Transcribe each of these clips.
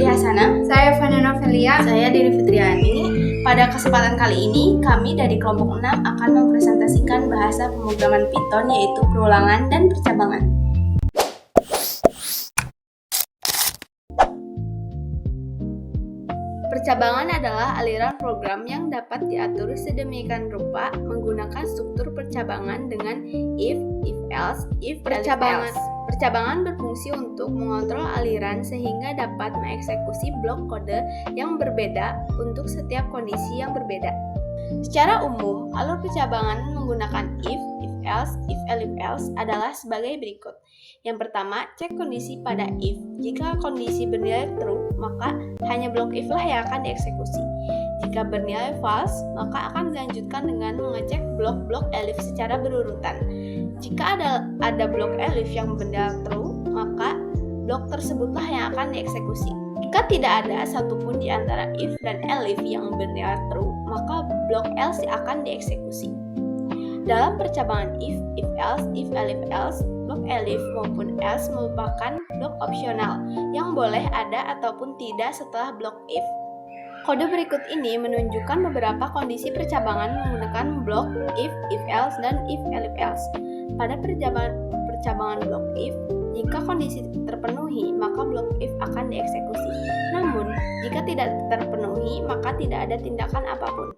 Hasana. Saya Fana Novelia. Saya Dini Fitriani. Pada kesempatan kali ini, kami dari kelompok 6 akan mempresentasikan bahasa pemrograman Python, yaitu perulangan dan percabangan. Percabangan adalah aliran program yang dapat diatur sedemikian rupa menggunakan struktur percabangan dengan if else, if else. Percabangan berfungsi untuk mengontrol aliran sehingga dapat mengeksekusi blok kode yang berbeda untuk setiap kondisi yang berbeda. Secara umum, alur percabangan menggunakan if else, if else adalah sebagai berikut. Yang pertama, cek kondisi pada if. Jika kondisi bernilai true, maka hanya blok if lah yang akan dieksekusi. Jika bernilai false, maka akan dilanjutkan dengan mengecek blok-blok elif secara berurutan. Jika ada blok elif yang bernilai true, maka blok tersebutlah yang akan dieksekusi. Jika tidak ada satupun di antara if dan elif yang bernilai true, maka blok else akan dieksekusi. Dalam percabangan if else, if else, blok elif maupun else merupakan blok opsional yang boleh ada ataupun tidak setelah blok if. Kode berikut ini menunjukkan beberapa kondisi percabangan menggunakan blok if else, dan if else. Pada percabangan blok if, jika kondisi terpenuhi, maka blok if akan dieksekusi. Namun, jika tidak terpenuhi, maka tidak ada tindakan apapun.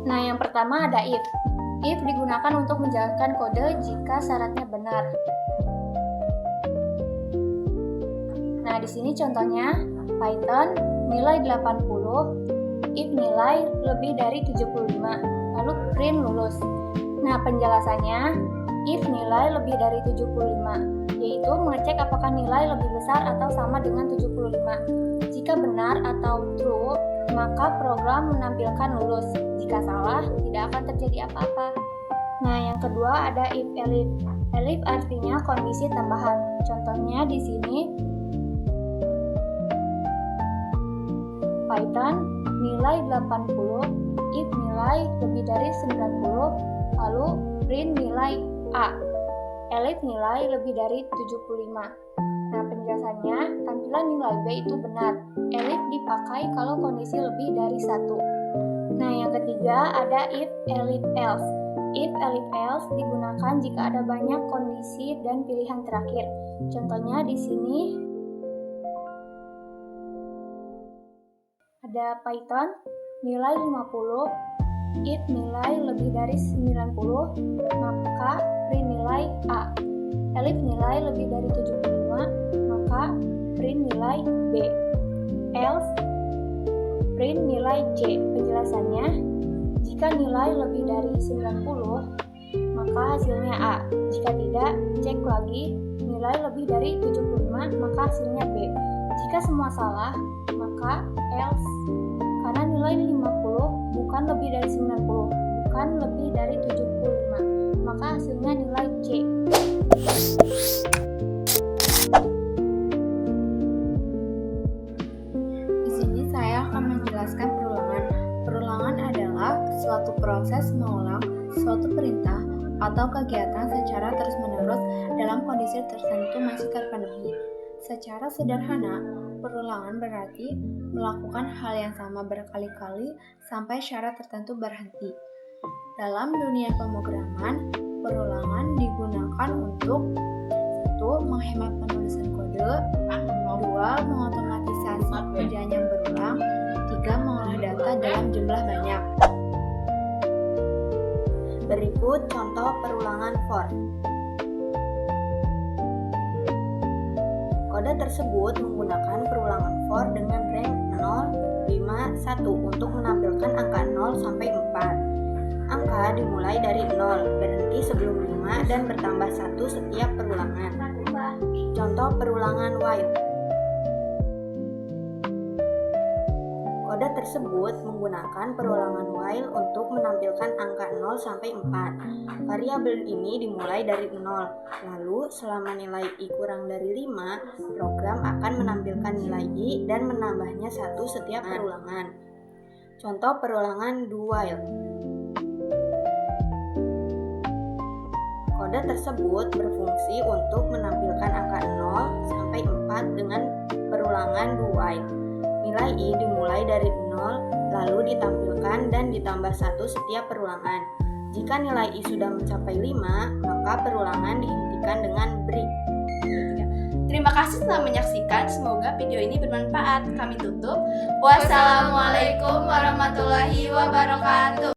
Nah, yang pertama ada if. If digunakan untuk menjalankan kode jika syaratnya benar. Nah, di sini contohnya Python nilai 80, if nilai lebih dari 75, lalu print lulus. Nah, penjelasannya if nilai lebih dari 75, yaitu mengecek apakah nilai lebih besar atau sama dengan 75. Jika benar atau true, maka program menampilkan lulus. Jika salah, tidak akan terjadi apa-apa. Nah, yang kedua ada if elif. Elif artinya kondisi tambahan. Contohnya di sini Python nilai 80, if nilai lebih dari 90, lalu print nilai A. Elif nilai lebih dari 75. Nah, penjelasannya, tampilan nilai B itu benar. Elif dipakai kalau kondisi lebih dari 1. Nah, yang ketiga ada if elif else. If elif else digunakan jika ada banyak kondisi dan pilihan terakhir. Contohnya di sini ada Python nilai 50, if nilai lebih dari 90, maka print nilai A. Elif nilai lebih dari 75, maka print nilai B. Else, print nilai C. Penjelasannya, jika nilai lebih dari 90, maka hasilnya A. Jika tidak, cek lagi, nilai lebih dari 75, maka hasilnya B. Jika semua salah, maka else, karena nilai 50 bukan lebih dari 90, bukan lebih dari 75, maka hasilnya nilai C. Di sini saya akan menjelaskan perulangan. Perulangan adalah suatu proses mengulang suatu perintah atau kegiatan secara terus-menerus dalam kondisi tertentu masih terpenuhi. Secara sederhana, perulangan berarti melakukan hal yang sama berkali-kali sampai syarat tertentu berhenti. Dalam dunia pemrograman, perulangan digunakan untuk 1. Menghemat penulisan kode, 2. Mengotomatisasi pekerjaan yang berulang, 3. Mengolah data dalam jumlah banyak. Berikut contoh perulangan for. Kode tersebut menggunakan perulangan for dengan rank 0, 5, 1 untuk menampilkan angka 0 sampai 4. Angka dimulai dari 0, berhenti sebelum 5, dan bertambah 1 setiap perulangan. Contoh perulangan while. Kode tersebut menggunakan perulangan while untuk menampilkan angka 0 sampai 4. Variabel ini dimulai dari 0. Lalu, selama nilai i kurang dari 5, program akan menampilkan nilai i dan menambahnya 1 setiap perulangan. Contoh perulangan do while. Metode tersebut berfungsi untuk menampilkan angka 0 sampai 4 dengan perulangan do while. Nilai I dimulai dari 0, lalu ditampilkan dan ditambah 1 setiap perulangan. Jika nilai I sudah mencapai 5, maka perulangan dihentikan dengan break. Terima kasih telah menyaksikan, semoga video ini bermanfaat. Kami tutup. Wassalamualaikum warahmatullahi wabarakatuh.